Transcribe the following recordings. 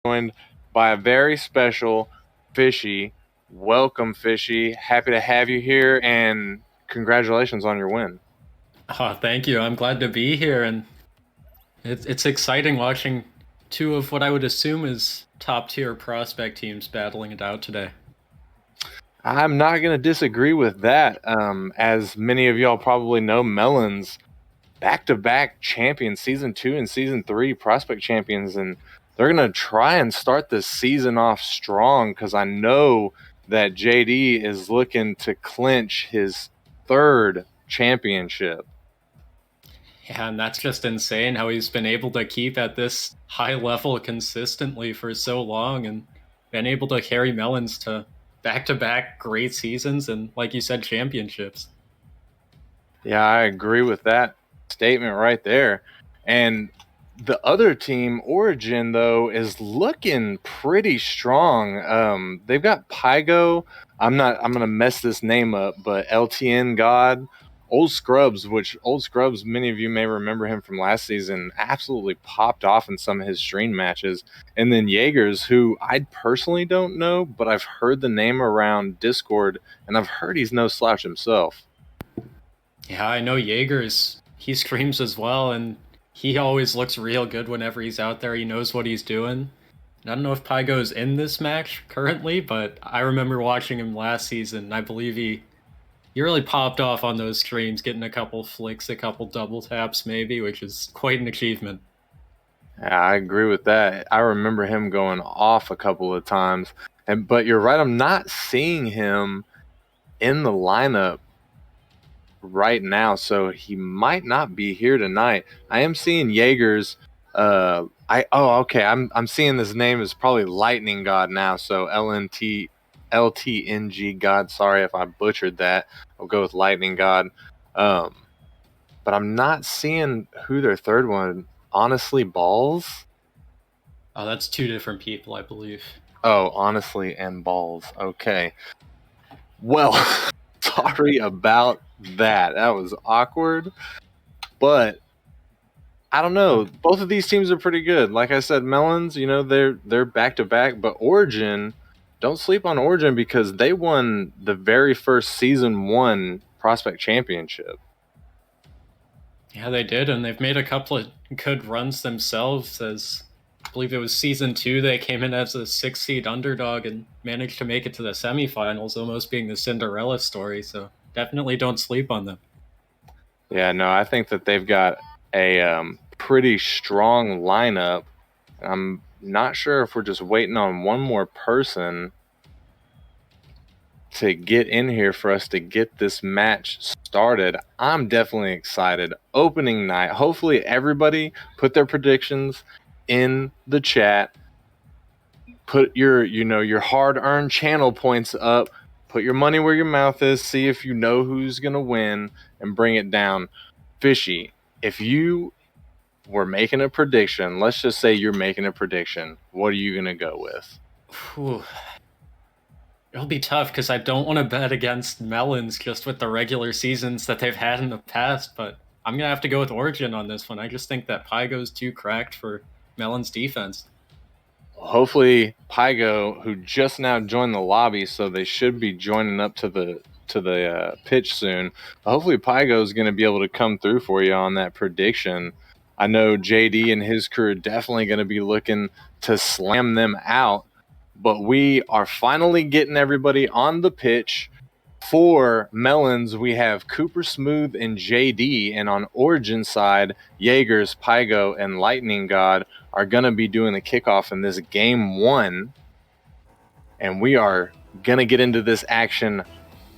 joined by a very special Fishy. Welcome, Fishy. Happy to have you here, and congratulations on your win. Oh, thank you. I'm glad to be here, and it's exciting watching two of what I would assume is top tier prospect teams battling it out today. I'm not going to disagree with that. As many of y'all probably know, Melons back-to-back champions, season 2 and season 3 prospect champions, and they're going to try and start the season off strong because I know that JD is looking to clinch his third championship. Yeah, and that's just insane how he's been able to keep at this high level consistently for so long and been able to carry Melons to back great seasons and, like you said, championships. Yeah, I agree with that statement right there. And the other team, Origin, though, is looking pretty strong. They've got Pygo. I'm gonna mess this name up, but LTN God, Old Scrubs, which Old Scrubs, many of you may remember him from last season, absolutely popped off in some of his stream matches. And then Jaegers, who I personally don't know, but I've heard the name around Discord, and I've heard he's no slouch himself. Yeah, I know Jaegers. He streams as well, and he always looks real good whenever he's out there. He knows what he's doing. I don't know if Pygo's in this match currently, but I remember watching him last season. I believe he really popped off on those streams, getting a couple flicks, a couple double taps maybe, which is quite an achievement. Yeah, I agree with that. I remember him going off a couple of times, but you're right. I'm not seeing him in the lineup right now, so he might not be here tonight. I am seeing Jaegers. Okay. I'm seeing this name is probably Lightning God now. So LTNG God. Sorry if I butchered that. I'll go with Lightning God. Um, but I'm not seeing who their third one. Honestly, Balls. Oh, that's two different people, I believe. Oh, honestly, and balls. Okay. Well, sorry about that. That was awkward. But I don't know. Both of these teams are pretty good. Like I said, Melons, they're back to back, but Origin, don't sleep on Origin because they won the very first season 1 prospect championship. Yeah, they did, and they've made a couple of good runs themselves. As I believe it was season 2, they came in as a 6 seed underdog and managed to make it to the semifinals, almost being the Cinderella story. So definitely don't sleep on them. Yeah, no, I think that they've got a pretty strong lineup. I'm not sure if we're just waiting on one more person to get in here for us to get this match started. I'm definitely excited. Opening night. Hopefully everybody put their predictions in the chat. Put your hard-earned channel points up. Put your money where your mouth is. See if you know who's going to win and bring it down. Fishy, if you were making a prediction, let's just say you're making a prediction, what are you going to go with? Whew. It'll be tough because I don't want to bet against Melons just with the regular seasons that they've had in the past, but I'm going to have to go with Origin on this one. I just think that Pygo's too cracked for Melons' defense. Hopefully Pygo, who just now joined the lobby, so they should be joining up to the pitch soon. Hopefully Pygo is going to be able to come through for you on that prediction. I know JD and his crew are definitely going to be looking to slam them out, but we are finally getting everybody on the pitch. For Melons, we have Cooper Smooth and JD, and on Origin side, Jaegers, Pygo, and Lightning God are going to be doing the kickoff in this game 1, and we are going to get into this action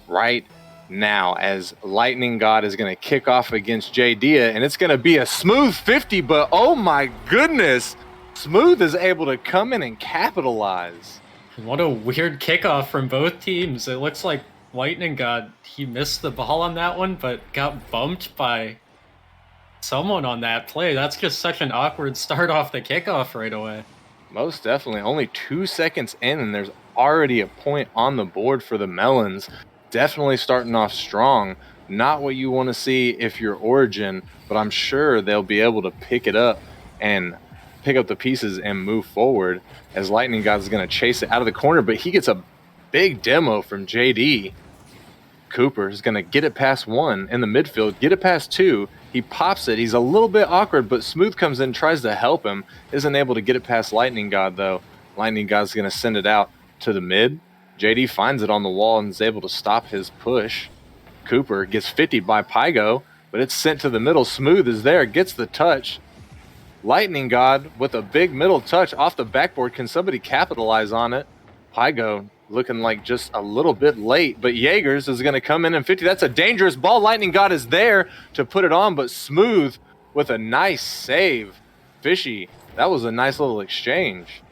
right now as Lightning God is going to kick off against JD, and it's going to be a smooth 50, but oh my goodness, Smooth is able to come in and capitalize. What a weird kickoff from both teams. It looks like Lightning God, he missed the ball on that one, but got bumped by someone on that play. That's just such an awkward start off the kickoff right away. Most definitely. Only 2 seconds in, and there's already a point on the board for the Melons. Definitely starting off strong. Not what you want to see if you're Origin, but I'm sure they'll be able to pick it up and pick up the pieces and move forward as Lightning God's going to chase it out of the corner, but he gets a big demo from JD. Cooper is going to get it past one in the midfield, get it past two. He pops it. He's a little bit awkward, but Smooth comes in, tries to help him. Isn't able to get it past Lightning God, though. Lightning God's going to send it out to the mid. JD finds it on the wall and is able to stop his push. Cooper gets 50 by Pygo, but it's sent to the middle. Smooth is there, gets the touch. Lightning God with a big middle touch off the backboard. Can somebody capitalize on it? Pygo looking like just a little bit late, but Jaegers is going to come in and 50. That's a dangerous ball. Lightning God is there to put it on, but Smooth with a nice save. Fishy, that was a nice little exchange.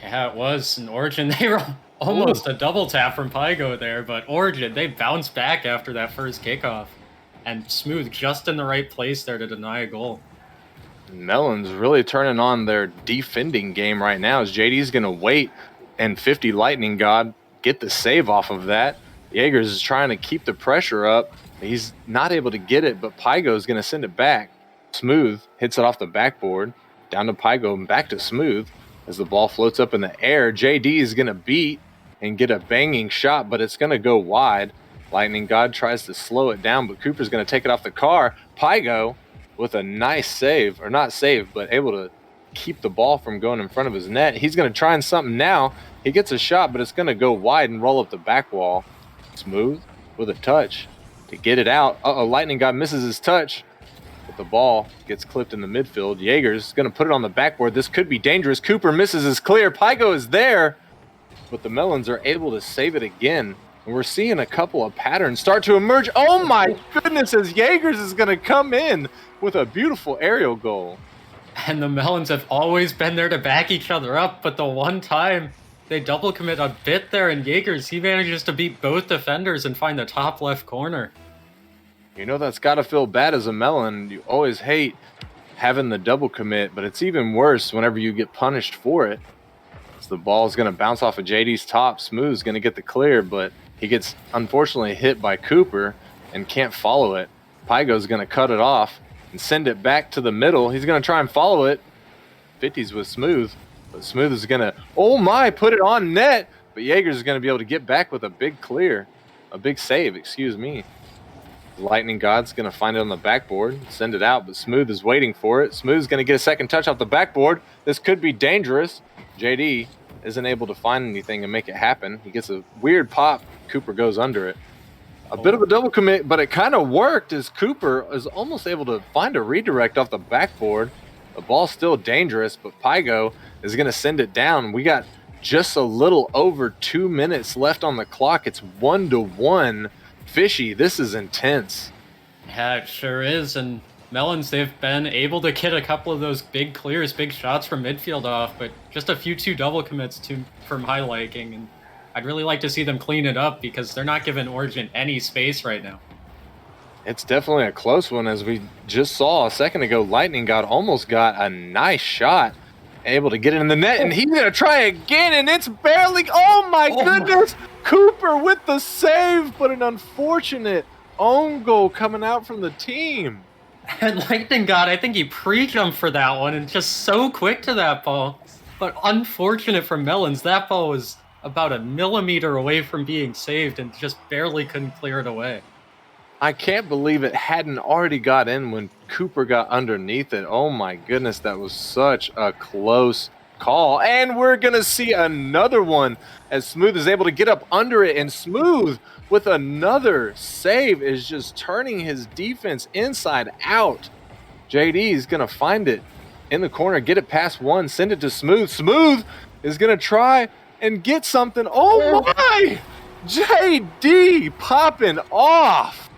Yeah, it was. In Origin, they were almost a double tap from Pygo there, but Origin, they bounced back after that first kickoff. And Smooth just in the right place there to deny a goal. Melons really turning on their defending game right now as JD's going to wait and 50 Lightning God get the save off of that. Jaegers is trying to keep the pressure up. He's not able to get it, but Pygo is going to send it back. Smooth hits it off the backboard, down to Pygo and back to Smooth as the ball floats up in the air. JD is going to beat and get a banging shot, but it's going to go wide. Lightning God tries to slow it down, but Cooper's going to take it off the car. Pygo with a nice save, or not save, but able to keep the ball from going in front of his net. He's going to try and something now. He gets a shot, but it's going to go wide and roll up the back wall. Smooth with a touch to get it out. Lightning God misses his touch, but the ball gets clipped in the midfield. Jaegers is going to put it on the backboard. This could be dangerous. Cooper misses his clear. Pygo is there, but the Melons are able to save it again. And we're seeing a couple of patterns start to emerge. Oh my goodness, as Jaegers is going to come in with a beautiful aerial goal. And the Melons have always been there to back each other up, but the one time they double commit a bit there, and Jaegers, he manages to beat both defenders and find the top left corner. You know that's got to feel bad as a Melon. You always hate having the double commit, but it's even worse whenever you get punished for it. So the ball is going to bounce off of JD's top. Smooth's going to get the clear, but he gets unfortunately hit by Cooper and can't follow it. Pygo's going to cut it off and send it back to the middle. He's going to try and follow it. 50's with Smooth, but Smooth is going to, put it on net. But Jaegers is going to be able to get back with a big save, excuse me. Lightning God's going to find it on the backboard, send it out, but Smooth is waiting for it. Smooth's going to get a second touch off the backboard. This could be dangerous. JD isn't able to find anything and make it happen. He gets a weird pop. Cooper goes under it. A bit of a double commit, but it kind of worked as Cooper is almost able to find a redirect off the backboard. The ball's still dangerous, but Pygo is going to send it down. We got just a little over 2 minutes left on the clock. It's 1-1. Fishy, this is intense. Yeah, it sure is. And Melons, they've been able to get a couple of those big clears, big shots from midfield off, but just a few two double commits for my liking. And I'd really like to see them clean it up because they're not giving Origin any space right now. It's definitely a close one. As we just saw a second ago, Lightning God almost got a nice shot, able to get it in the net, and he's going to try again, and it's barely, oh my goodness! Cooper with the save, but an unfortunate own goal coming out from the team. And Lightning God, I think he pre-jumped for that one and just so quick to that ball. But unfortunate for Melons, that ball was about a millimeter away from being saved and just barely couldn't clear it away. I can't believe it hadn't already got in when Cooper got underneath it. Oh my goodness, that was such a close call. And we're going to see another one as Smooth is able to get up under it, and Smooth with another save is just turning his defense inside out. JD is going to find it in the corner, get it past one, send it to Smooth. Smooth is going to try and get something. Oh my! JD popping off.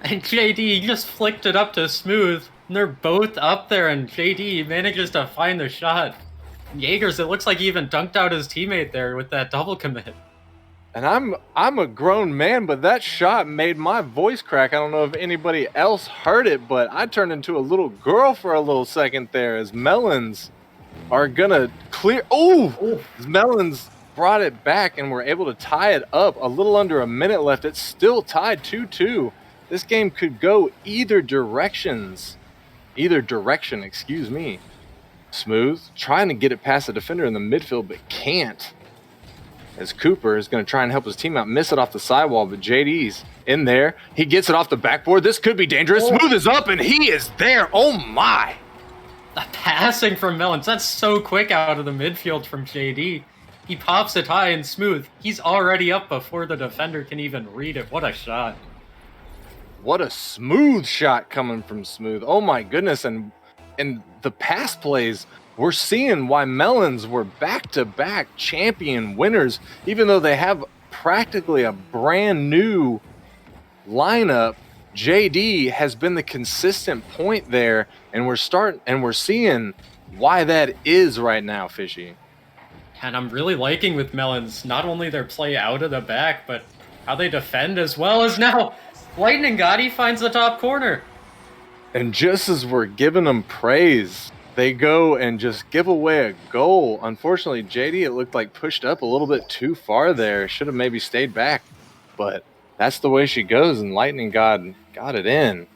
And JD just flicked it up to Smooth, and they're both up there, and JD manages to find the shot. Jaegers, it looks like he even dunked out his teammate there with that double commit. And I'm a grown man, but that shot made my voice crack. I don't know if anybody else heard it, but I turned into a little girl for a little second there as Melons are gonna clear. Oh, Melons brought it back and were able to tie it up. A little under a minute left. It's still tied 2-2. This game could go either direction, excuse me. Smooth, trying to get it past the defender in the midfield, but can't. As Cooper is going to try and help his team out, miss it off the sidewall, but JD's in there. He gets it off the backboard. This could be dangerous. Smooth is up, and he is there. Oh, my. The passing from Melons, that's so quick out of the midfield from JD. He pops it high and Smooth. He's already up before the defender can even read it. What a shot. What a smooth shot coming from Smooth. Oh, my goodness. And the pass plays, we're seeing why Melons were back-to-back champion winners, even though they have practically a brand new lineup. JD has been the consistent point there, and we're seeing why that is right now, Fishy. And I'm really liking with Melons not only their play out of the back, but how they defend as well as now Lightning God, he finds the top corner. And just as we're giving them praise, they go and just give away a goal. Unfortunately, JD, it looked like pushed up a little bit too far there. Should have maybe stayed back. But that's the way she goes, and Lightning God got it in.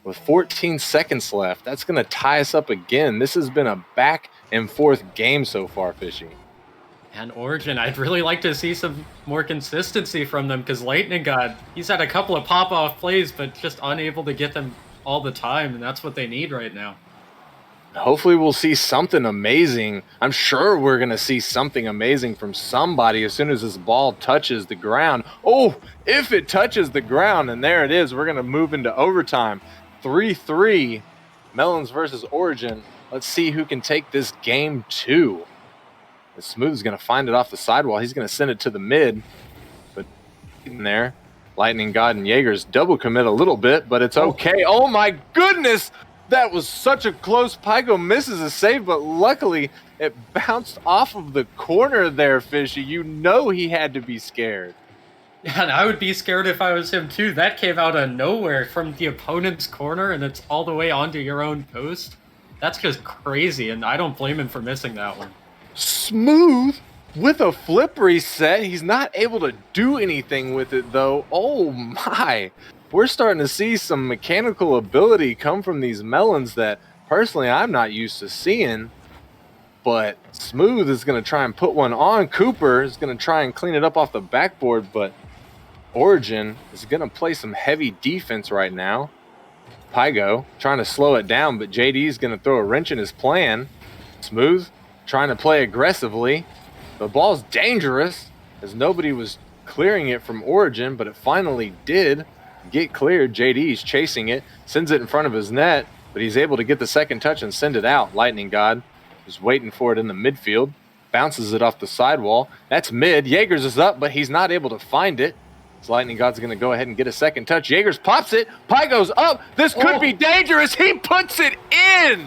With 14 seconds left, that's going to tie us up again. This has been a back and forth game so far, Fishy. And Origin, I'd really like to see some more consistency from them, because Lightning God, he's had a couple of pop-off plays, but just unable to get them all the time, and that's what they need right now. Hopefully we'll see something amazing. I'm sure we're going to see something amazing from somebody as soon as this ball touches the ground. Oh, if it touches the ground, and there it is, we're going to move into overtime. 3-3, Melons versus Origin. Let's see who can take this game 2. Smooth is going to find it off the sidewall. He's going to send it to the mid. But in there, Lightning God and Jaegers double commit a little bit, but it's okay. Oh my goodness! That was such a close. Pygo misses a save, but luckily it bounced off of the corner there, Fishy. You know he had to be scared. And I would be scared if I was him too. That came out of nowhere from the opponent's corner, and it's all the way onto your own post. That's just crazy, and I don't blame him for missing that one. Smooth with a flip reset. He's not able to do anything with it, though. Oh my. We're starting to see some mechanical ability come from these Melons that personally I'm not used to seeing. But Smooth is going to try and put one on. Cooper is going to try and clean it up off the backboard, but Origin is going to play some heavy defense right now. Pygo trying to slow it down, but JD is going to throw a wrench in his plan. Smooth trying to play aggressively. The ball's dangerous as nobody was clearing it from Origin, but it finally did get cleared. JD's chasing it, sends it in front of his net, but he's able to get the second touch and send it out. Lightning God is waiting for it in the midfield, bounces it off the sidewall. That's mid. Jaegers is up, but he's not able to find it. So Lightning God's going to go ahead and get a second touch. Jaegers pops it. Pygo's up. This could be dangerous. He puts it in.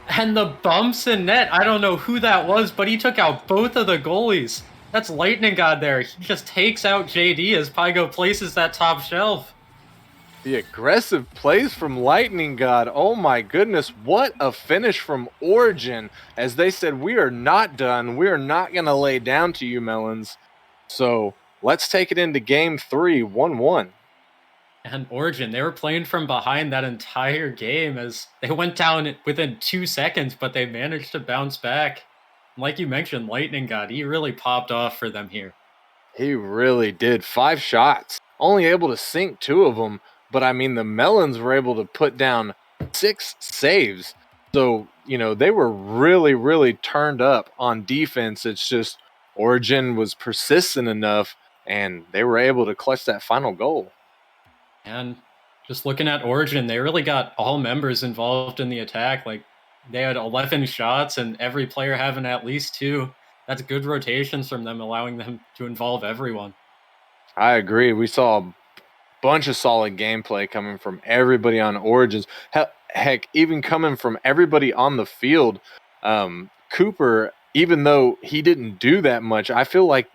And the bumps in net, I don't know who that was, but he took out both of the goalies. That's Lightning God there. He just takes out JD as Pygo places that top shelf. The aggressive plays from Lightning God. Oh my goodness, what a finish from Origin. As they said, we are not done. We are not going to lay down to you, Melons. So let's take it into game 3, 1-1. And Origin, they were playing from behind that entire game as they went down within 2 seconds, but they managed to bounce back. Like you mentioned, Lightning God, he really popped off for them here. He really did. 5 shots, only able to sink 2 of them. But I mean, the Melons were able to put down 6 saves. So, you know, they were really, really turned up on defense. It's just Origin was persistent enough, and they were able to clutch that final goal. And just looking at Origin, they really got all members involved in the attack. Like, they had 11 shots, and every player having at least 2. That's good rotations from them, allowing them to involve everyone. I agree. We saw a bunch of solid gameplay coming from everybody on Origins. Heck, even coming from everybody on the field. Cooper, even though he didn't do that much, I feel like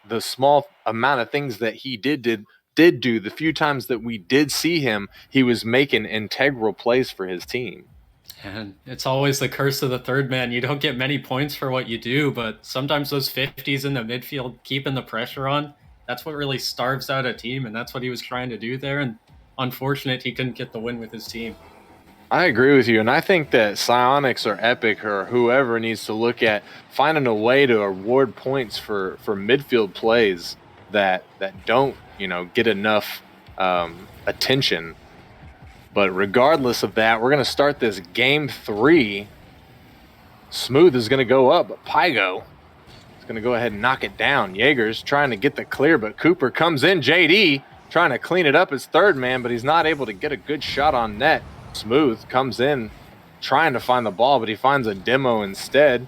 the small amount of things that he did do, the few times that we did see him, he was making integral plays for his team. And it's always the curse of the third man. You don't get many points for what you do, but sometimes those 50s in the midfield, keeping the pressure on, that's what really starves out a team, and that's what he was trying to do there. And unfortunate he couldn't get the win with his team. I agree with you, and I think that Psionics or Epic or whoever needs to look at finding a way to award points for midfield plays that don't get enough attention. But regardless of that, we're going to start this game 3. Smooth is going to go up, but Pygo is going to go ahead and knock it down. Jaeger's trying to get the clear, but Cooper comes in. JD trying to clean it up as third man, but he's not able to get a good shot on net. Smooth comes in trying to find the ball, but he finds a demo instead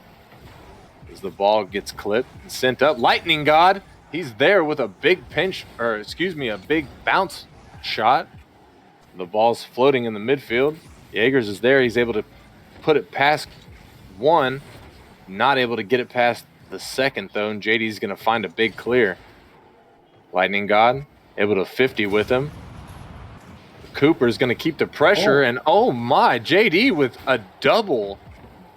as the ball gets clipped and sent up. Lightning God, he's there with a big a big bounce shot. The ball's floating in the midfield. Jaegers is there. He's able to put it past one, not able to get it past the second though, and JD's going to find a big clear. Lightning God able to 50 with him. Cooper's going to keep the pressure, and oh my, JD with a double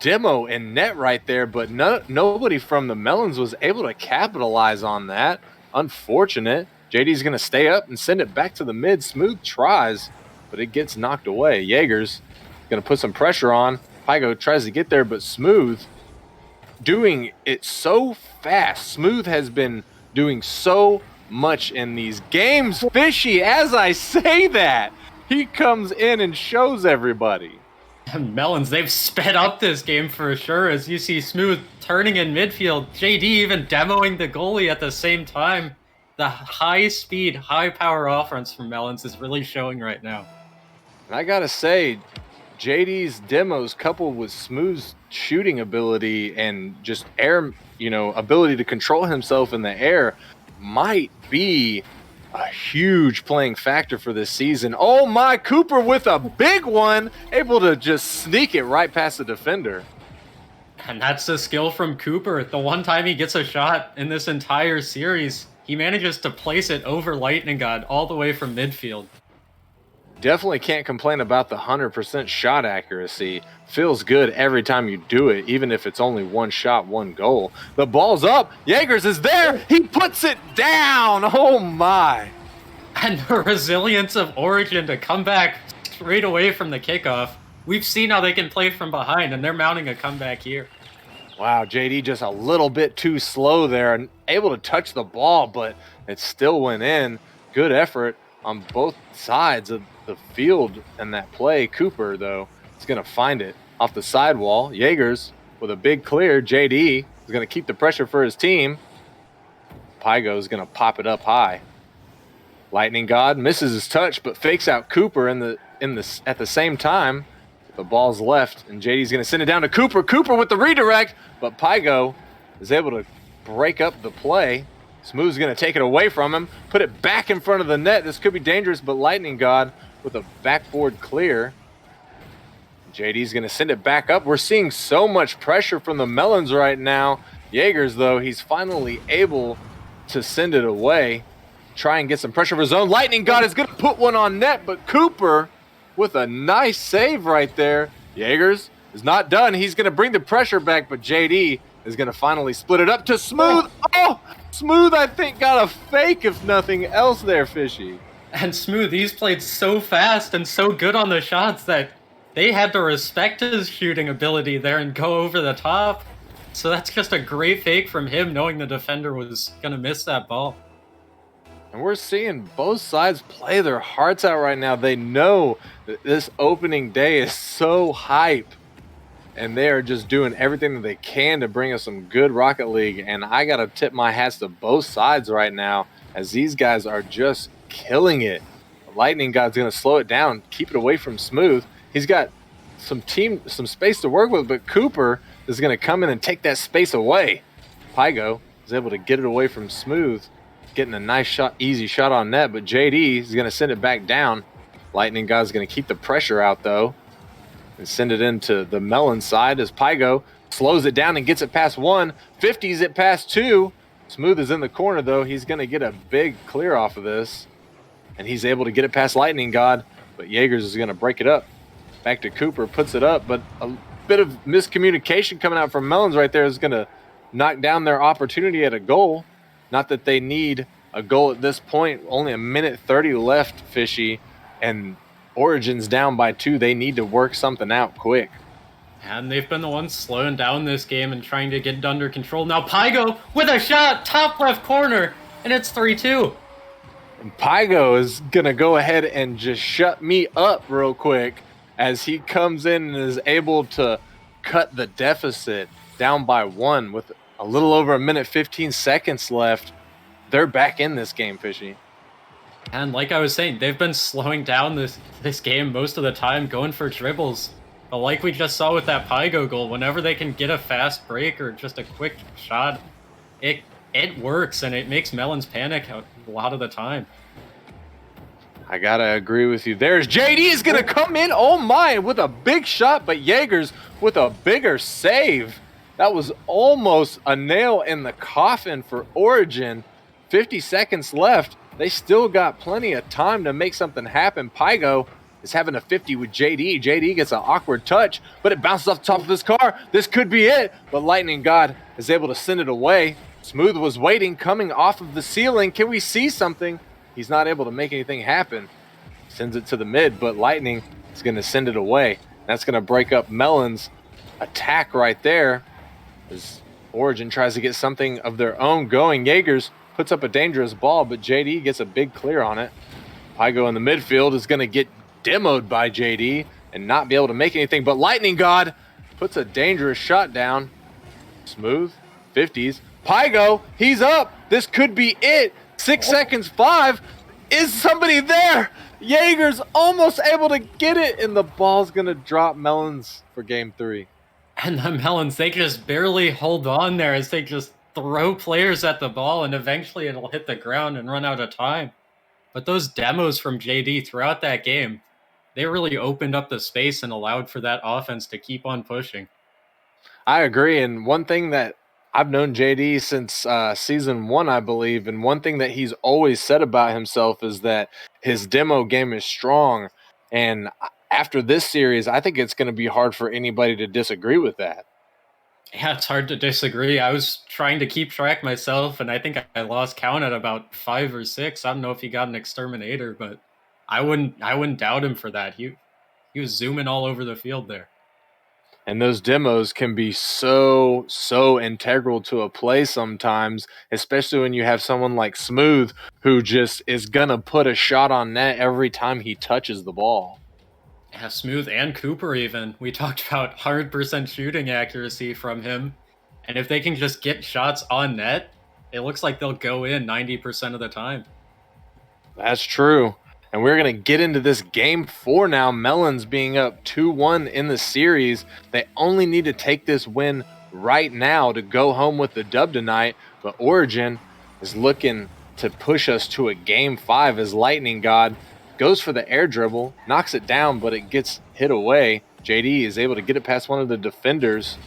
demo and net right there, but nobody from the Melons was able to capitalize on that. Unfortunate. JD's going to stay up and send it back to the mid. Smooth tries, but it gets knocked away. Jaeger's going to put some pressure on. Pygo tries to get there, but Smooth doing it so fast. Smooth has been doing so much in these games. Fishy, as I say that, he comes in and shows everybody. Melons, they've sped up this game for sure, as you see Smooth turning in midfield. JD even demoing the goalie at the same time. The high speed, high power offense from Melons is really showing right now. And I gotta say, JD's demos coupled with Smooth's shooting ability and just ability to control himself in the air might be a huge playing factor for this season. Oh my, Cooper with a big one, able to just sneak it right past the defender. And that's the skill from Cooper. The one time he gets a shot in this entire series, he manages to place it over Lightning God all the way from midfield. Definitely can't complain about the 100% shot accuracy. Feels good every time you do it, even if it's only one shot, one goal. The ball's up. Jaegers is there. He puts it down. Oh, my. And the resilience of Origin to come back straight away from the kickoff. We've seen how they can play from behind, and they're mounting a comeback here. Wow, JD just a little bit too slow there and able to touch the ball, but it still went in. Good effort on both sides of the field in that play. Cooper, though, is going to find it off the sidewall. Jaegers with a big clear. JD is going to keep the pressure for his team. Pygo is going to pop it up high. Lightning God misses his touch, but fakes out Cooper at the same time. The ball's left, and JD's going to send it down to Cooper. Cooper with the redirect, but Pygo is able to break up the play. Smooth's going to take it away from him, put it back in front of the net. This could be dangerous, but Lightning God with a backboard clear. JD's going to send it back up. We're seeing so much pressure from the Melons right now. Jaegers, though, he's finally able to send it away, try and get some pressure of his own. Lightning God is going to put one on net, but Cooper with a nice save right there. Jaegers is not done. He's going to bring the pressure back, but JD is going to finally split it up to Smooth. Oh, Smooth, I think, got a fake, if nothing else there, Fishy. And Smooth, he's played so fast and so good on the shots that they had to respect his shooting ability there and go over the top. So that's just a great fake from him, knowing the defender was going to miss that ball. And we're seeing both sides play their hearts out right now. They know that this opening day is so hype, and they are just doing everything that they can to bring us some good Rocket League. And I got to tip my hats to both sides right now, as these guys are just killing it. Lightning God's going to slow it down, keep it away from Smooth. He's got some space to work with, but Cooper is going to come in and take that space away. Pygo is able to get it away from Smooth, getting a nice shot, easy shot on net, but JD is going to send it back down. Lightning God's going to keep the pressure out, though, and send it into the Melon side as Pygo slows it down and gets it past one, 50s it past two. Smooth is in the corner, though. He's going to get a big clear off of this, and he's able to get it past Lightning God, but Jaegers is going to break it up. Back to Cooper, puts it up, but a bit of miscommunication coming out from Melons right there is going to knock down their opportunity at a goal. Not that they need a goal at this point. Only a minute 30 left, Fishy, and Origin's down by 2. They need to work something out quick. And they've been the ones slowing down this game and trying to get it under control. Now Pygo with a shot, top left corner, and it's 3-2. And Pygo is going to go ahead and just shut me up real quick as he comes in and is able to cut the deficit down by 1 with a little over 1:15 left. They're back in this game, Fishy. And like I was saying, they've been slowing down this game most of the time, going for dribbles. But like we just saw with that Pygo goal, whenever they can get a fast break or just a quick shot, it works, and it makes Melons panic a lot of the time. I gotta agree with you. There's JD is gonna come in, oh my, with a big shot, but Jaegers with a bigger save. That was almost a nail in the coffin for Origin. 50 seconds left. They still got plenty of time to make something happen. Pygo is having a 50 with JD. JD gets an awkward touch, but it bounces off the top of his car. This could be it, but Lightning God is able to send it away. Smooth was waiting, coming off of the ceiling. Can we see something? He's not able to make anything happen. Sends it to the mid, but Lightning is going to send it away. That's going to break up Melons' attack right there as Origin tries to get something of their own going. Jaegers puts up a dangerous ball, but JD gets a big clear on it. Pygo in the midfield is going to get demoed by JD and not be able to make anything, but Lightning God puts a dangerous shot down. Smooth, 50s. Pygo, he's up. This could be it. 6 seconds, 5. Is somebody there? Jaeger's almost able to get it, and the ball's going to drop Melons for game 3. And the Melons, they just barely hold on there as they just throw players at the ball, and eventually it'll hit the ground and run out of time. But those demos from JD throughout that game, they really opened up the space and allowed for that offense to keep on pushing. I agree, and one thing that I've known JD since season 1, I believe, and one thing that he's always said about himself is that his demo game is strong, and after this series, I think it's going to be hard for anybody to disagree with that. Yeah, it's hard to disagree. I was trying to keep track myself, and I think I lost count at about 5 or 6. I don't know if he got an exterminator, but I wouldn't doubt him for that. He was zooming all over the field there. And those demos can be so integral to a play sometimes, especially when you have someone like Smooth who just is going to put a shot on net every time he touches the ball. Yeah, Smooth and Cooper even. We talked about 100% shooting accuracy from him. And if they can just get shots on net, it looks like they'll go in 90% of the time. That's true. And we're going to get into this game 4 now. Melons being up 2-1 in the series. They only need to take this win right now to go home with the dub tonight. But Origin is looking to push us to a game 5 as Lightning God goes for the air dribble, knocks it down, but it gets hit away. JD is able to get it past one of the defenders.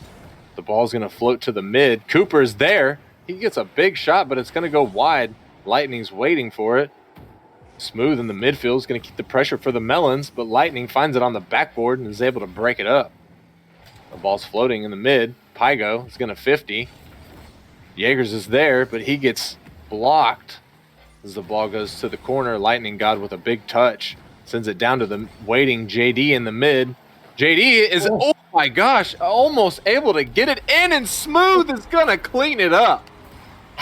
The ball's going to float to the mid. Cooper's there. He gets a big shot, but it's going to go wide. Lightning's waiting for it. Smooth in the midfield is going to keep the pressure for the Melons, but Lightning finds it on the backboard and is able to break it up. The ball's floating in the mid. Pygo is going to 50. Jaegers is there, but he gets blocked as the ball goes to the corner. Lightning God with a big touch sends it down to the waiting JD in the mid. JD is, oh my gosh, almost able to get it in, and Smooth is going to clean it up.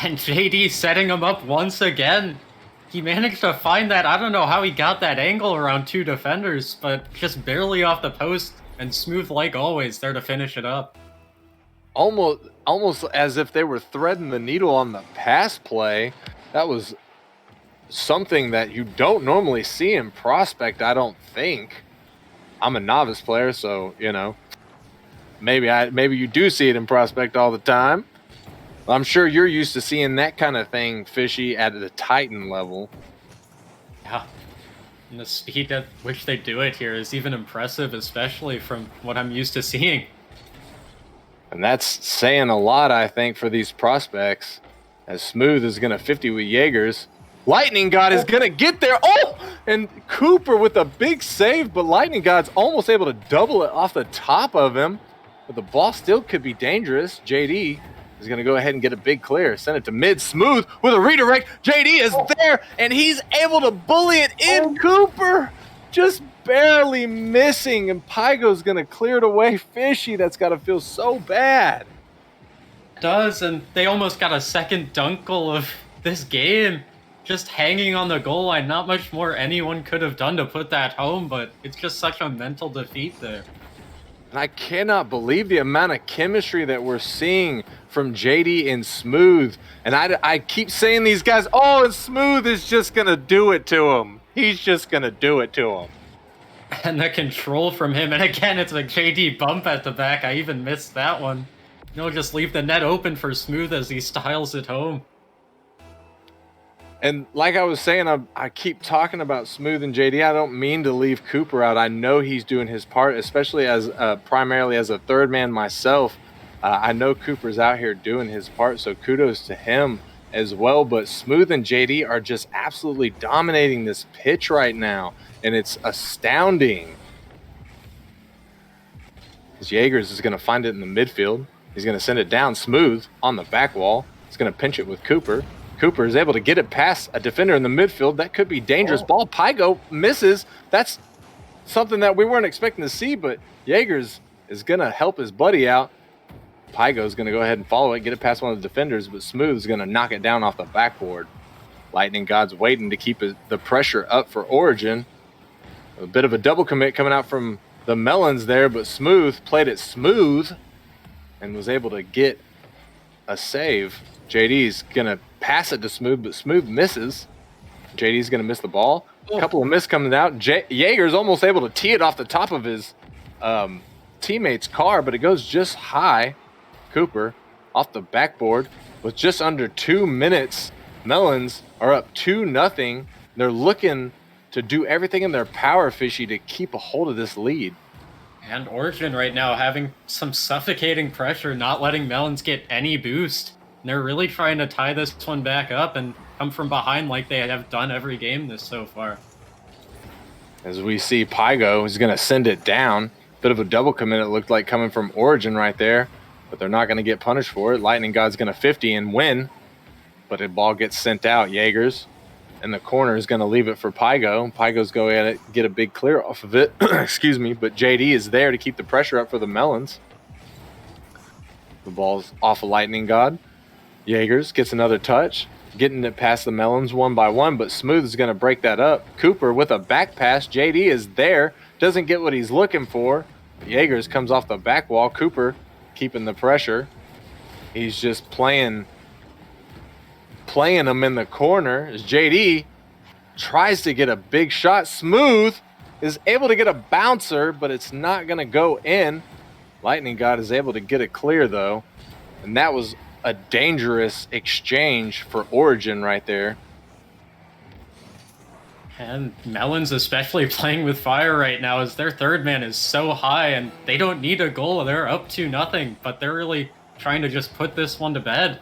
And JD setting him up once again. He managed to find that. I don't know how he got that angle around 2 defenders, but just barely off the post, and Smooth, like always, there to finish it up. Almost as if they were threading the needle on the pass play. That was something that you don't normally see in Prospect, I don't think. I'm a novice player, so, you know, maybe you do see it in Prospect all the time. I'm sure you're used to seeing that kind of thing, Fishy, at the Titan level. Yeah, and the speed at which they do it here is even impressive, especially from what I'm used to seeing. And that's saying a lot, I think, for these prospects. As Smooth is going to 50 with Jaegers. Lightning God is going to get there. Oh! And Cooper with a big save, but Lightning God's almost able to double it off the top of him. But the ball still could be dangerous. JD is going to go ahead and get a big clear. Send it to mid. Smooth with a redirect. JD is there, and he's able to bully it in. Cooper just barely missing, and Pygo's going to clear it away. Fishy, that's got to feel so bad. It does, and they almost got a second dunk goal of this game. Just hanging on the goal line, not much more anyone could have done to put that home, but it's just such a mental defeat there. And I cannot believe the amount of chemistry that we're seeing from JD and Smooth. And I keep saying these guys, and Smooth is just going to do it to him. He's just going to do it to him. And the control from him, and again, it's a JD bump at the back. I even missed that one. Just leave the net open for Smooth as he styles it home. And like I was saying, I keep talking about Smooth and JD. I don't mean to leave Cooper out. I know he's doing his part, especially as primarily as a third man myself. I know Cooper's out here doing his part, so kudos to him as well. But Smooth and JD are just absolutely dominating this pitch right now, and it's astounding. Jaegers is going to find it in the midfield. He's going to send it down. Smooth on the back wall. He's going to pinch it with Cooper. Cooper is able to get it past a defender in the midfield. That could be dangerous ball. Pygo misses. That's something that we weren't expecting to see, but Jaegers is going to help his buddy out. Pygo is going to go ahead and follow it, get it past one of the defenders, but Smooth is going to knock it down off the backboard. Lightning God's waiting to keep the pressure up for Origin. A bit of a double commit coming out from the Melons there, but Smooth played it smooth and was able to get a save. JD's going to pass it to Smooth, but Smooth misses. JD's going to miss the ball. A couple of miss coming out. Jaeger's almost able to tee it off the top of his teammate's car, but it goes just high. Cooper off the backboard with just under 2 minutes. Melons are up 2-0. They're looking to do everything in their power, Fishy, to keep a hold of this lead. And Origin right now having some suffocating pressure, not letting Melons get any boost. And they're really trying to tie this one back up and come from behind like they have done every game this so far. As we see Pygo is going to send it down. Bit of a double commit, it looked like, coming from Origin right there. But they're not going to get punished for it. Lightning God's going to 50 and win. But the ball gets sent out. Jaegers in the corner is going to leave it for Pygo. Pygo's going at it, get a big clear off of it. Excuse me. But JD is there to keep the pressure up for the Melons. The ball's off of Lightning God. Jaegers gets another touch, getting it past the Melons one by one, but Smooth is going to break that up. Cooper with a back pass. JD is there, doesn't get what he's looking for. Jaegers comes off the back wall. Cooper keeping the pressure. He's just playing him in the corner as JD tries to get a big shot. Smooth is able to get a bouncer, but it's not going to go in. Lightning God is able to get it clear, though, and that was a dangerous exchange for Origin right there. And Melons especially playing with fire right now as their third man is so high and they don't need a goal. They're up 2-0, but they're really trying to just put this one to bed.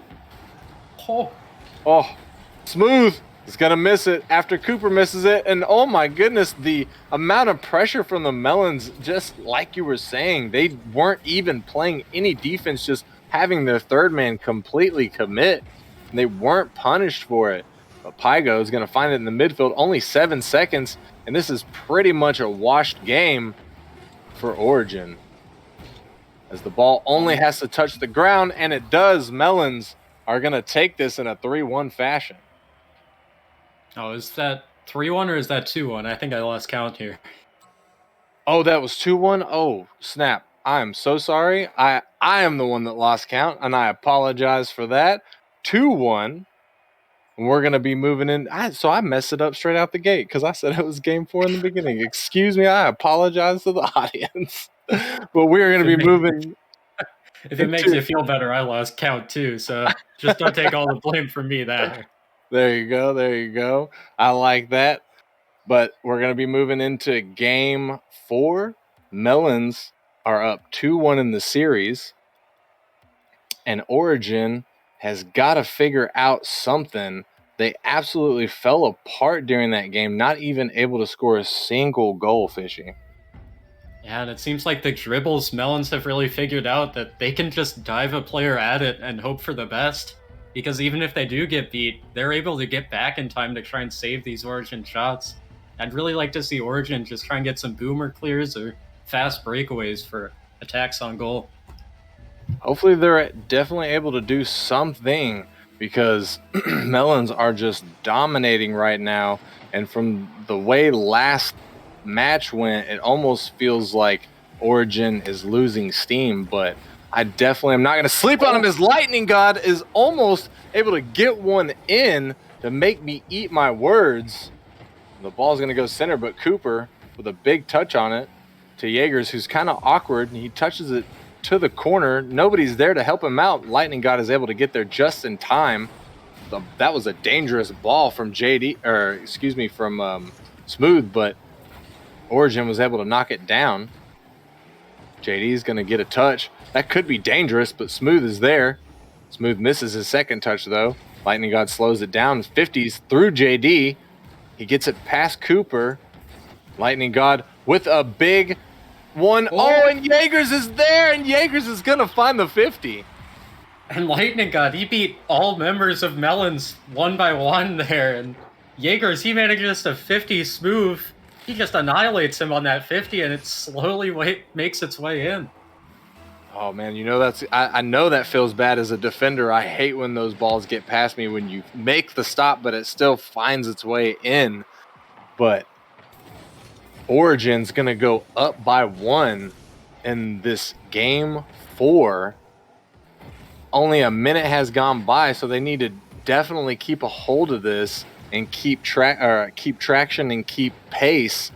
Smooth is going to miss it after Cooper misses it. And oh my goodness, the amount of pressure from the Melons, just like you were saying, they weren't even playing any defense, just having their third man completely commit. And they weren't punished for it. But Pygo is going to find it in the midfield. Only 7 seconds. And this is pretty much a washed game for Origin. As the ball only has to touch the ground, and it does. Melons are going to take this in a 3-1 fashion. Oh, is that 3-1 or is that 2-1? I think I lost count here. Oh, that was 2-1? Oh, snap. I am so sorry. I am the one that lost count, and I apologize for that. 2-1. And we're going to be moving in. So I messed it up straight out the gate because I said it was game 4 in the beginning. Excuse me. I apologize to the audience. But we're going to be moving. If it makes you feel better, I lost count too. So just don't take all the blame from me there. There you go. There you go. I like that. But we're going to be moving into game 4. Melons are up 2-1 in the series. And Origin has got to figure out something. They absolutely fell apart during that game, not even able to score a single goal, Fishy. Yeah, and it seems like the dribbles Melons have really figured out that they can just dive a player at it and hope for the best. Because even if they do get beat, they're able to get back in time to try and save these Origin shots. I'd really like to see Origin just try and get some boomer clears or fast breakaways for attacks on goal. Hopefully they're definitely able to do something because Melons are just dominating right now. And from the way last match went, it almost feels like Origin is losing steam. But I definitely am not going to sleep on him as Lightning God is almost able to get one in to make me eat my words. The ball's going to go center, but Cooper with a big touch on it to Jaegers, who's kind of awkward, and he touches it to the corner. Nobody's there to help him out. Lightning God is able to get there just in time. That was a dangerous ball from from Smooth, but Origin was able to knock it down. JD's going to get a touch. That could be dangerous, but Smooth is there. Smooth misses his second touch, though. Lightning God slows it down. 50s through JD. He gets it past Cooper. Lightning God with a big one. Oh, and Jaegers is there, and Jaegers is going to find the 50. And Lightning God, he beat all members of Melons one by one there. And Jaegers, he manages to 50 Smooth. He just annihilates him on that 50, and it slowly makes its way in. Oh, man, you know I know that feels bad as a defender. I hate when those balls get past me when you make the stop, but it still finds its way in. But Origin's going to go up by 1 in this game 4. Only a minute has gone by, so they need to definitely keep a hold of this and keep traction and keep pace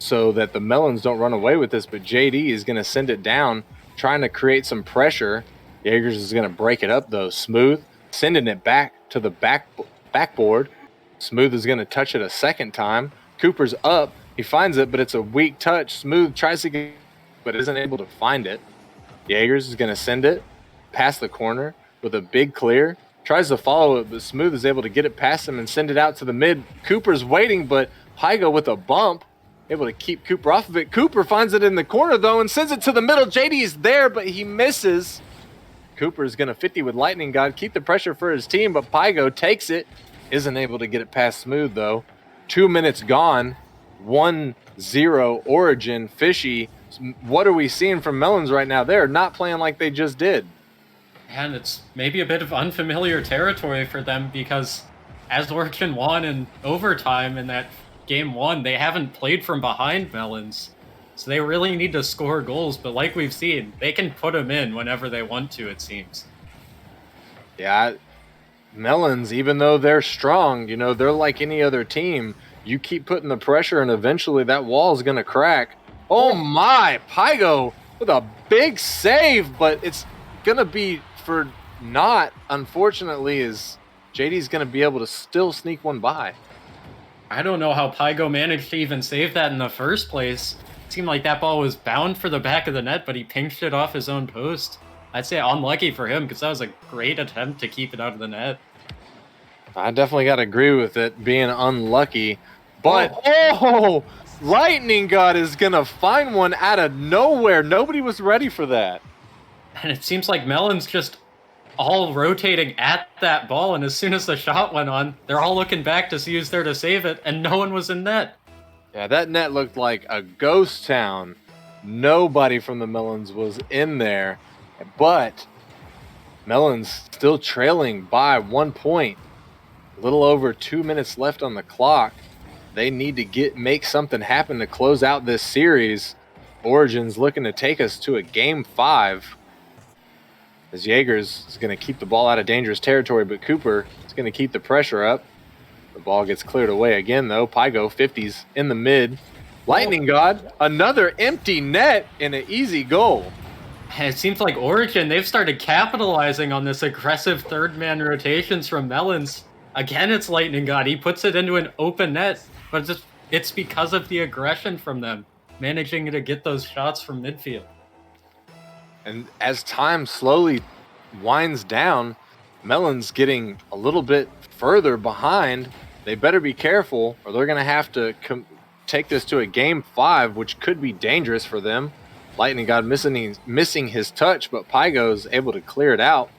so that the Melons don't run away with this. But JD is going to send it down, trying to create some pressure. Jaegers is going to break it up, though. Smooth sending it back to the backboard. Smooth is going to touch it a second time. Cooper's up. He finds it, but it's a weak touch. Smooth tries to get, but isn't able to find it. Jaegers is going to send it past the corner with a big clear. Tries to follow it, but Smooth is able to get it past him and send it out to the mid. Cooper's waiting, but Pygo with a bump, able to keep Cooper off of it. Cooper finds it in the corner, though, and sends it to the middle. JD is there, but he misses. Cooper is going to 50 with Lightning God, keep the pressure for his team, but Pygo takes it. Isn't able to get it past Smooth, though. 2 minutes gone. 1-0 Origin. Fishy. What are we seeing from Melons right now? They're not playing like they just did. And it's maybe a bit of unfamiliar territory for them because as Origin won in overtime in that game 1, they haven't played from behind Melons. So they really need to score goals, but like we've seen, they can put them in whenever they want to, it seems. Yeah, Melons, even though they're strong, they're like any other team. You keep putting the pressure, and eventually that wall is going to crack. Oh my, Pygo with a big save, but it's going to be for naught, unfortunately, is JD's going to be able to still sneak one by. I don't know how Pygo managed to even save that in the first place. It seemed like that ball was bound for the back of the net, but he pinched it off his own post. I'd say unlucky for him because that was a great attempt to keep it out of the net. I definitely got to agree with it being unlucky. But, Lightning God is going to find one out of nowhere. Nobody was ready for that. And it seems like Melon's just all rotating at that ball, and as soon as the shot went on, they're all looking back to see who's there to save it, and no one was in net. Yeah, that net looked like a ghost town. Nobody from the Melons was in there, but Melons still trailing by 1 point. A little over 2 minutes left on the clock. They need to make something happen to close out this series. Origin's looking to take us to a game 5. As Jaegers is going to keep the ball out of dangerous territory, but Cooper is going to keep the pressure up. The ball gets cleared away again, though. Pygo, 50s in the mid. Lightning God, another empty net and an easy goal. It seems like Origin, they've started capitalizing on this aggressive third-man rotations from Melons. Again, it's Lightning God. He puts it into an open net, but it's because of the aggression from them, managing to get those shots from midfield. And as time slowly winds down, Melon's getting a little bit further behind. They better be careful or they're going to have to take this to a game 5, which could be dangerous for them. Lightning God missing his touch, but Pygo's able to clear it out.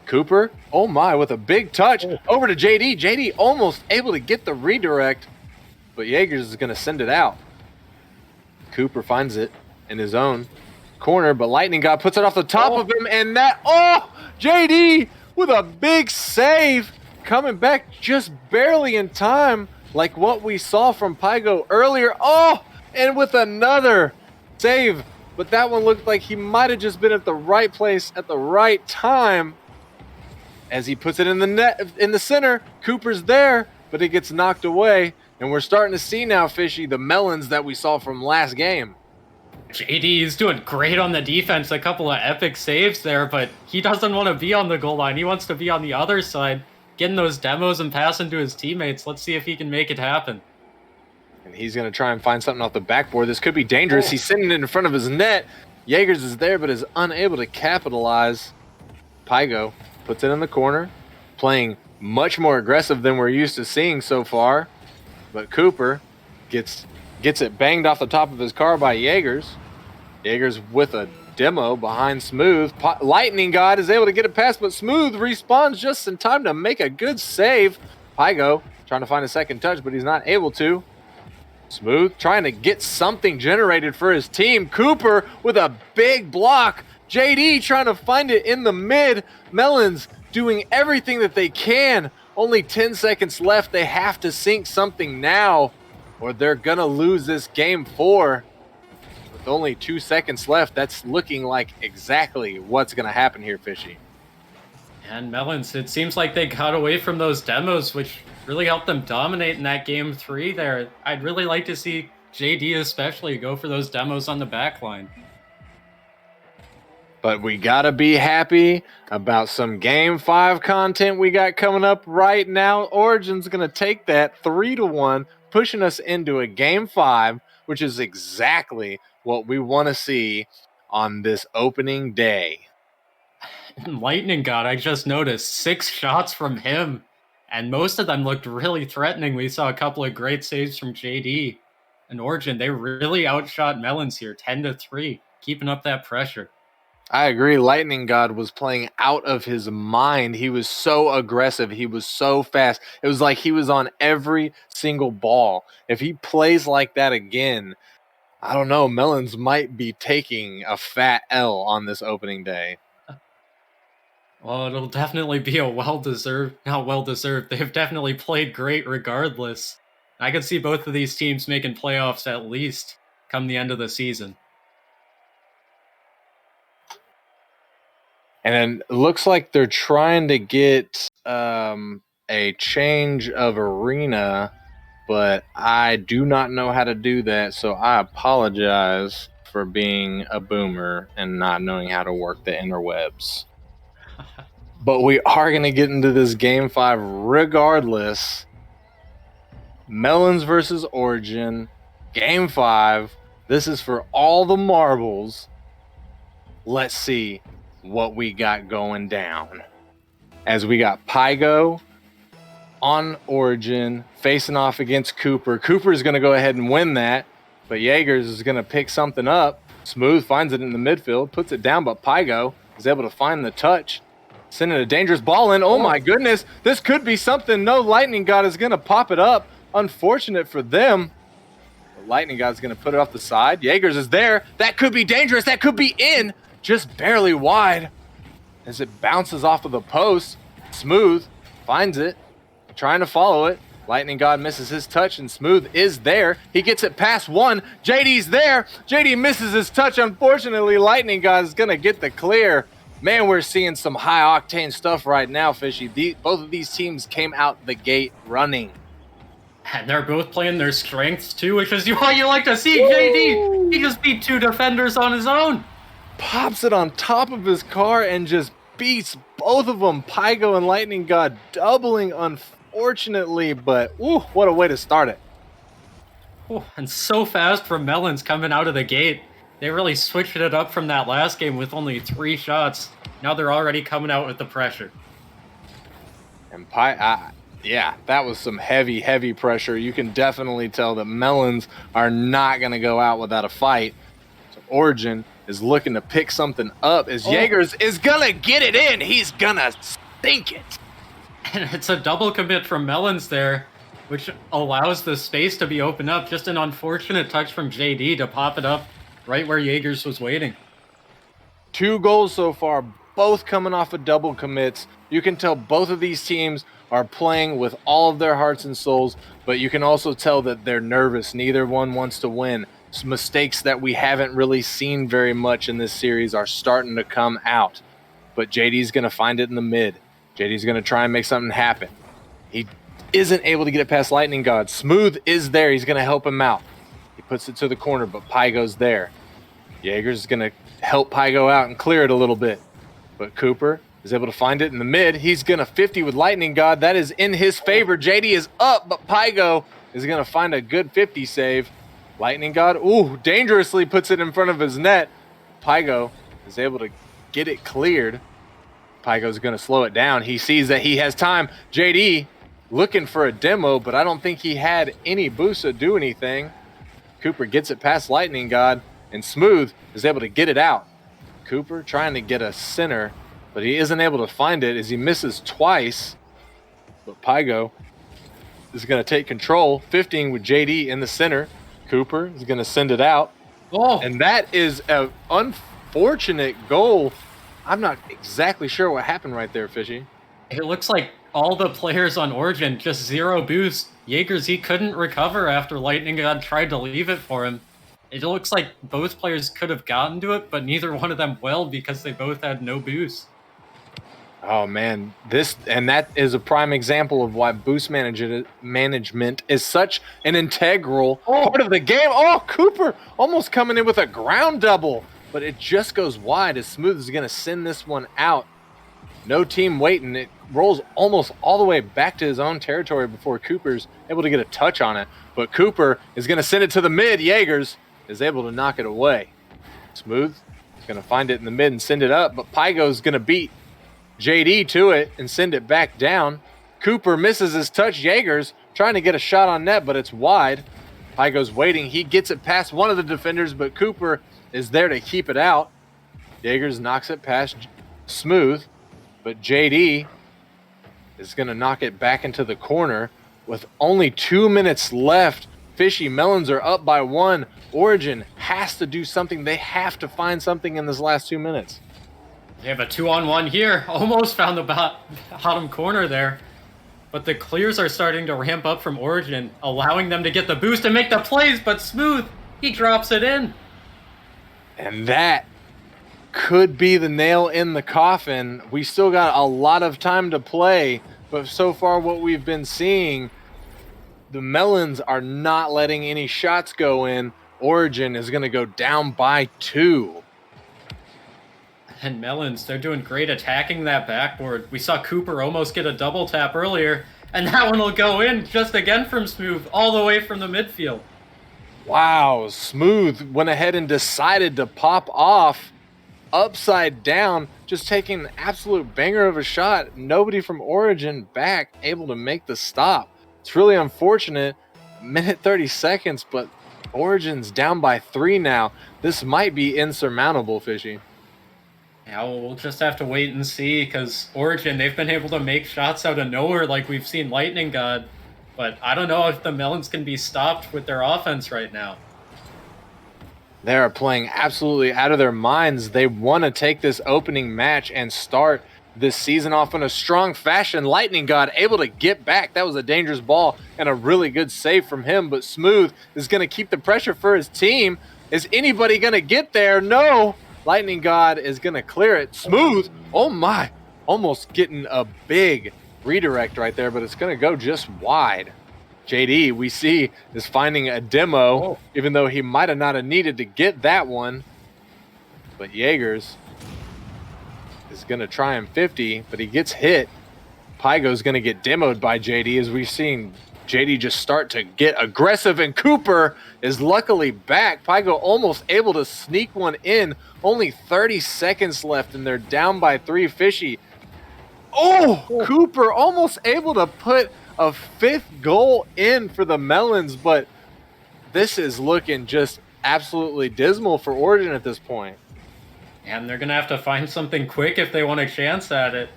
Cooper, with a big touch over to JD. JD almost able to get the redirect, but Jaegers is going to send it out. Cooper finds it in his own corner, but Lightning God puts it off the top of him, and JD with a big save, coming back just barely in time, like what we saw from Pygo earlier. And with another save, but that one looked like he might have just been at the right place at the right time. As he puts it in the net, in the center, Cooper's there, but it gets knocked away. And we're starting to see now, Fishy, the Melons that we saw from last game. JD is doing great on the defense, a couple of epic saves there, but he doesn't want to be on the goal line. He wants to be on the other side, getting those demos and passing to his teammates. Let's see if he can make it happen. And he's going to try and find something off the backboard. This could be dangerous. He's sitting in front of his net. Jaegers is there, but is unable to capitalize. Pygo puts it in the corner, playing much more aggressive than we're used to seeing so far. But Cooper gets it banged off the top of his car by Jaegers. Jaegers with a demo behind Smooth. Lightning God is able to get it past, but Smooth respawns just in time to make a good save. Pygo trying to find a second touch, but he's not able to. Smooth trying to get something generated for his team. Cooper with a big block. JD trying to find it in the mid. Melons doing everything that they can. Only 10 seconds left. They have to sink something now, or they're going to lose this game 4. With only 2 seconds left, that's looking like exactly what's going to happen here, Fishy. And Melons, it seems like they got away from those demos, which really helped them dominate in that game 3 there. I'd really like to see JD especially go for those demos on the back line. But we got to be happy about some Game 5 content we got coming up right now. Origin's going to take that 3-1, pushing us into a Game 5, which is exactly what we want to see on this opening day. Lightning God, I just noticed 6 shots from him, and most of them looked really threatening. We saw a couple of great saves from JD and Origin. They really outshot Melons here, 10-3, keeping up that pressure. I agree. Lightning God was playing out of his mind. He was so aggressive. He was so fast. It was like he was on every single ball. If he plays like that again, I don't know. Melons might be taking a fat L on this opening day. Well, it'll definitely be a not well-deserved. They've definitely played great regardless. I could see both of these teams making playoffs at least come the end of the season. And it looks like they're trying to get a change of arena, but I do not know how to do that, so I apologize for being a boomer and not knowing how to work the interwebs. But we are going to get into this Game 5 regardless. Melons versus Origin, Game 5. This is for all the marbles. Let's see what we got going down. As we got Pygo on Origin facing off against Cooper. Cooper is going to go ahead and win that, but Jaegers is going to pick something up. Smooth finds it in the midfield, puts it down, but Pygo is able to find the touch, sending a dangerous ball in. Oh my goodness, this could be something. No, Lightning God is going to pop it up. Unfortunate for them. But Lightning God is going to put it off the side. Jaegers is there. That could be dangerous. That could be in. Just barely wide as it bounces off of the post. Smooth finds it, trying to follow it. Lightning God misses his touch, and Smooth is there. He gets it past one. JD's there. JD misses his touch. Unfortunately, Lightning God is going to get the clear. Man, we're seeing some high-octane stuff right now, Fishy. Both of these teams came out the gate running. And they're both playing their strengths, too, which is what you like to see. Woo! JD, he just beat 2 defenders on his own. Pops it on top of his car and just beats both of them. Pygo and Lightning God doubling, unfortunately, but what a way to start it. And so fast from Melons coming out of the gate. They really switched it up from that last game with only 3 shots. Now they're already coming out with the pressure. And yeah, that was some heavy, heavy pressure. You can definitely tell that Melons are not going to go out without a fight. So Origin is looking to pick something up as Jaegers is going to get it in. He's going to sink it. And it's a double commit from Melons there. which allows the space to be opened up. Just an unfortunate touch from JD to pop it up right where Jaegers was waiting. 2 goals so far, both coming off of double commits. You can tell both of these teams are playing with all of their hearts and souls, but you can also tell that they're nervous. Neither one wants to win. Some mistakes that we haven't really seen very much in this series are starting to come out. But JD's going to find it in the mid. JD's going to try and make something happen. He isn't able to get it past Lightning God. Smooth is there. He's going to help him out. He puts it to the corner, but Pygo's there. Jaegers is going to help Pygo out and clear it a little bit. But Cooper is able to find it in the mid. He's going to 50 with Lightning God. That is in his favor. JD is up, but Pygo is going to find a good 50 save. Lightning God, dangerously puts it in front of his net. Pygo is able to get it cleared. Pygo's going to slow it down. He sees that he has time. JD looking for a demo, but I don't think he had any boost to do anything. Cooper gets it past Lightning God, and Smooth is able to get it out. Cooper trying to get a center, but he isn't able to find it as he misses twice. But Pygo is going to take control, 15 with JD in the center. Cooper is going to send it out. And that is an unfortunate goal. I'm not exactly sure what happened right there, Fishy. It looks like all the players on Origin just 0 boost. Jaegers, he couldn't recover after Lightning God tried to leave it for him. It looks like both players could have gotten to it, but neither one of them will because they both had no boost. Oh, man. That is a prime example of why boost management is such an integral part of the game. Oh, Cooper almost coming in with a ground double, but it just goes wide as Smooth is going to send this one out. No team waiting. It rolls almost all the way back to his own territory before Cooper's able to get a touch on it. But Cooper is going to send it to the mid. Jaegers is able to knock it away. Smooth is going to find it in the mid and send it up, but Pygo's going to beat JD to it and send it back down. Cooper misses his touch. Jaegers trying to get a shot on net, but it's wide. Pygo's waiting. He gets it past one of the defenders, but Cooper is there to keep it out. Jaegers knocks it past Smooth, but JD is going to knock it back into the corner with only 2 minutes left. Fishy, Melons are up by 1. Origin has to do something. They have to find something in this last 2 minutes. They have a 2-on-1 here. Almost found the bottom corner there. But the clears are starting to ramp up from Origin, allowing them to get the boost and make the plays, but Smooth, he drops it in. And that could be the nail in the coffin. We still got a lot of time to play, but so far what we've been seeing, the Melons are not letting any shots go in. Origin is going to go down by 2. And Melons, they're doing great attacking that backboard. We saw Cooper almost get a double tap earlier, and that one will go in just again from Smooth, all the way from the midfield. Wow, Smooth went ahead and decided to pop off upside down, just taking an absolute banger of a shot. Nobody from Origin back able to make the stop. It's really unfortunate. Minute 30 seconds, but Origin's down by 3 now. This might be insurmountable, Fishy. Yeah, well, we'll just have to wait and see, because Origin, they've been able to make shots out of nowhere like we've seen Lightning God. But I don't know if the Melons can be stopped with their offense right now. They are playing absolutely out of their minds. They want to take this opening match and start this season off in a strong fashion. Lightning God able to get back. That was a dangerous ball and a really good save from him, but Smooth is going to keep the pressure for his team. Is anybody going to get there? No. Lightning God is going to clear it. Smooth, oh my, almost getting a big redirect right there, but it's going to go just wide. JD, we see, is finding a demo, even though he might have not have needed to get that one. But Jaegers is going to try him 50, but he gets hit. Pygo's going to get demoed by JD, as we've seen JD just start to get aggressive, and Cooper is luckily back. Pygo almost able to sneak one in. Only 30 seconds left, and they're down by 3. Fishy. Cooper almost able to put a 5th goal in for the Melons, but this is looking just absolutely dismal for Origin at this point. And they're going to have to find something quick if they want a chance at it.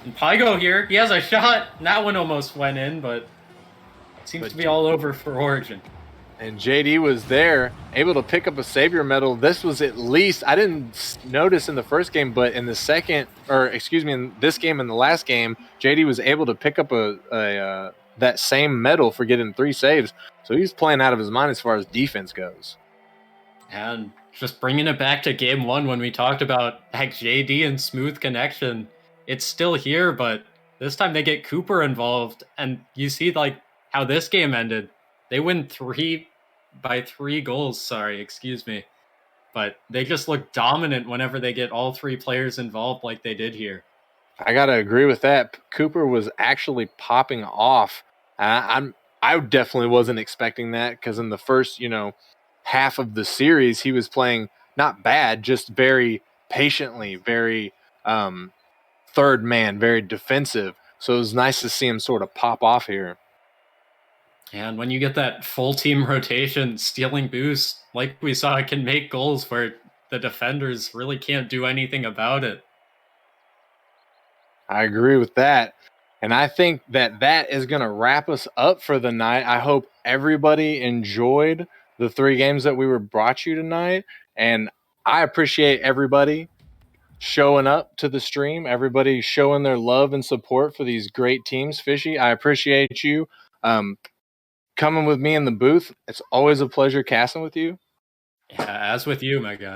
And Pygo here, he has a shot. That one almost went in, but Seems to be all over for Origin. And JD was there, able to pick up a Savior medal. This was at least, I didn't notice in the first game, but in the second, or excuse me, in this game and the last game, JD was able to pick up that same medal for getting 3 saves. So he's playing out of his mind as far as defense goes. And just bringing it back to game 1 when we talked about like JD and smooth connection, it's still here, but this time they get Cooper involved, and you see like how this game ended. They win 3 by 3 goals. Sorry, excuse me. But they just look dominant whenever they get all 3 players involved like they did here. I got to agree with that. Cooper was actually popping off. I definitely wasn't expecting that because in the first, half of the series, he was playing not bad, just very patiently, very third man, very defensive. So it was nice to see him sort of pop off here. And when you get that full team rotation, stealing boost, like we saw, it can make goals where the defenders really can't do anything about it. I agree with that. And I think that is going to wrap us up for the night. I hope everybody enjoyed the 3 games that we were brought you tonight. And I appreciate everybody showing up to the stream, everybody showing their love and support for these great teams. Fishy, I appreciate you coming with me in the booth. It's always a pleasure casting with you. Yeah, as with you, my guy.